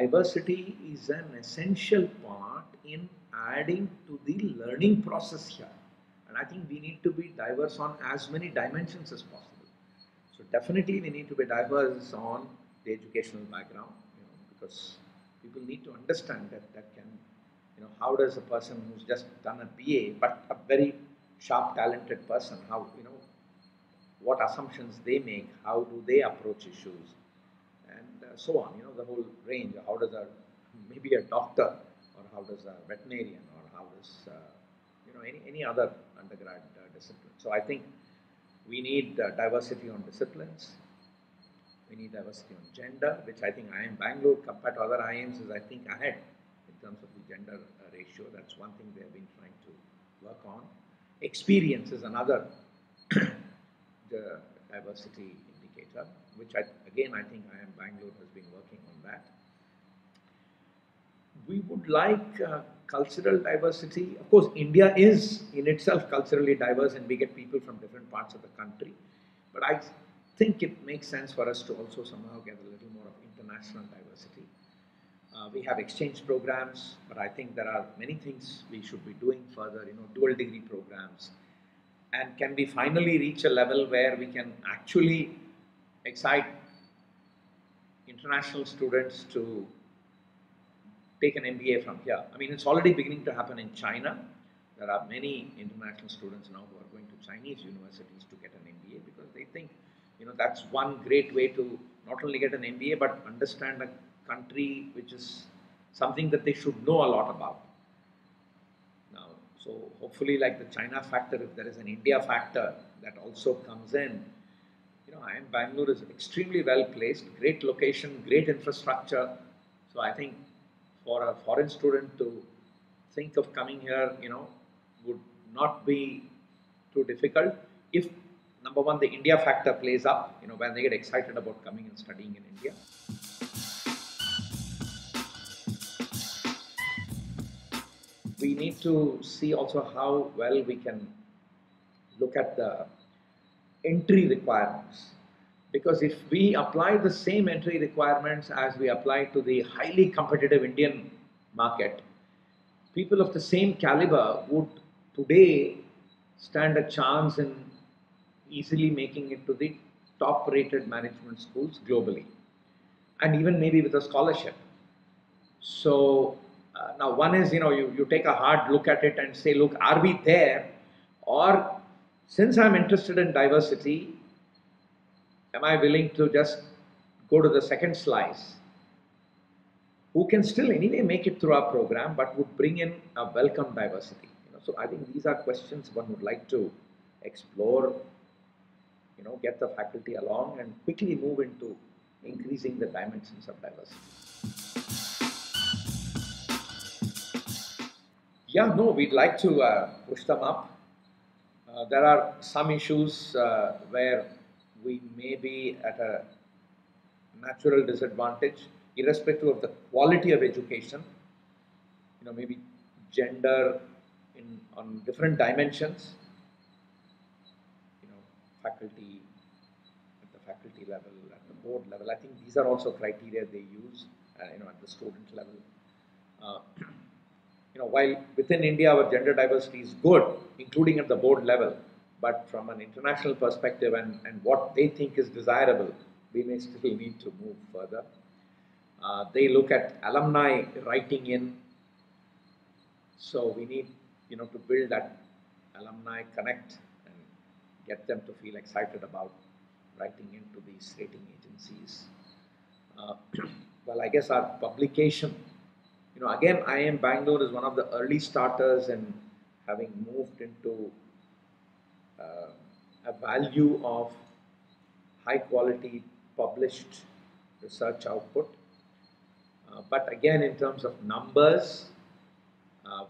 diversity is an essential part in adding to the learning process here. And I think we need to be diverse on as many dimensions as possible. So definitely we need to be diverse on the educational background, because people need to understand that can, how does a person who's just done a BA, but a very sharp, talented person, how, what assumptions they make, how do they approach issues, and so on, the whole range. How does maybe a doctor, or how does a veterinarian, or how does, any other undergrad discipline. So I think we need diversity on disciplines. We need diversity on gender, which I think IIM Bangalore, compared to other IIMs, is I think ahead in terms of the gender ratio. That's one thing they have been trying to work on. Experience is another the diversity indicator, which again I think IIM Bangalore has been working on that. We would like cultural diversity. Of course, India is in itself culturally diverse, and we get people from different parts of the country. But I think it makes sense for us to also somehow get a little more of international diversity. We have exchange programs, but I think there are many things we should be doing further, dual degree programs. And can we finally reach a level where we can actually excite international students to take an MBA from here? I mean, it's already beginning to happen in China. There are many international students now who are going to Chinese universities to get an MBA, because they think, that's one great way to not only get an MBA, but understand a country, which is something that they should know a lot about. Now, so hopefully, like the China factor, if there is an India factor that also comes in, IIM Bangalore is extremely well placed, great location, great infrastructure. So I think for a foreign student to think of coming here, would not be too difficult if, number one, the India factor plays up, when they get excited about coming and studying in India. We need to see also how well we can look at the entry requirements. Because if we apply the same entry requirements as we apply to the highly competitive Indian market, people of the same caliber would today stand a chance in easily making it to the top rated management schools globally, and even maybe with a scholarship. So now one is, you take a hard look at it and say, look, are we there? Or since I'm interested in diversity, am I willing to just go to the second slice, who can still anyway make it through our program, but would bring in a welcome diversity? So I think these are questions one would like to explore, get the faculty along and quickly move into increasing the dimensions of diversity. Yeah, no, we'd like to push them up. There are some issues where we may be at a natural disadvantage, irrespective of the quality of education. Maybe gender on different dimensions. Faculty at the faculty level, at the board level. I think these are also criteria they use. At the student level. While within India our gender diversity is good, including at the board level, but from an international perspective and what they think is desirable, we may still need to move further. They look at alumni writing in, so we need to build that alumni connect and get them to feel excited about writing into these rating agencies. Well, I guess our publication, again, IIM Bangalore is one of the early starters in having moved into a value of high quality published research output. But again, in terms of numbers,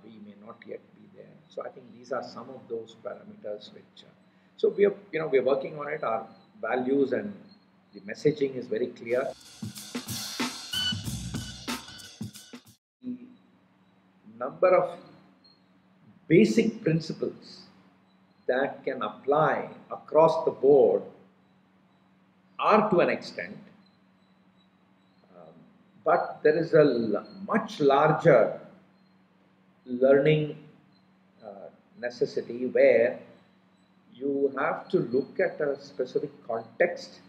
we may not yet be there. So I think these are some of those parameters which. So we are, we are working on it. Our values and the messaging is very clear. The number of basic principles that can apply across the board are to an extent but there is a much larger learning necessity where you have to look at a specific context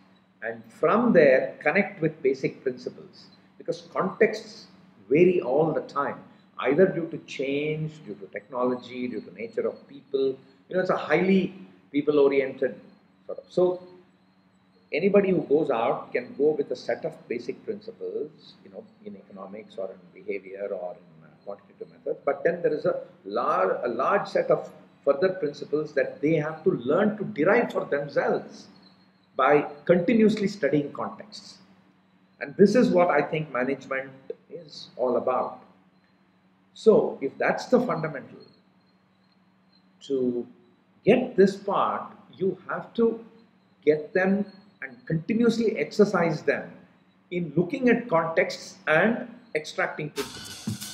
and from there connect with basic principles, because contexts vary all the time, either due to change, due to technology, due to nature of people. It's a highly people oriented sort of. So anybody who goes out can go with a set of basic principles, in economics or in behavior or in quantitative methods. But then there is a large set of further principles that they have to learn to derive for themselves by continuously studying contexts. And this is what I think management is all about. So if that's the fundamental, to get this part, you have to get them and continuously exercise them in looking at contexts and extracting principles.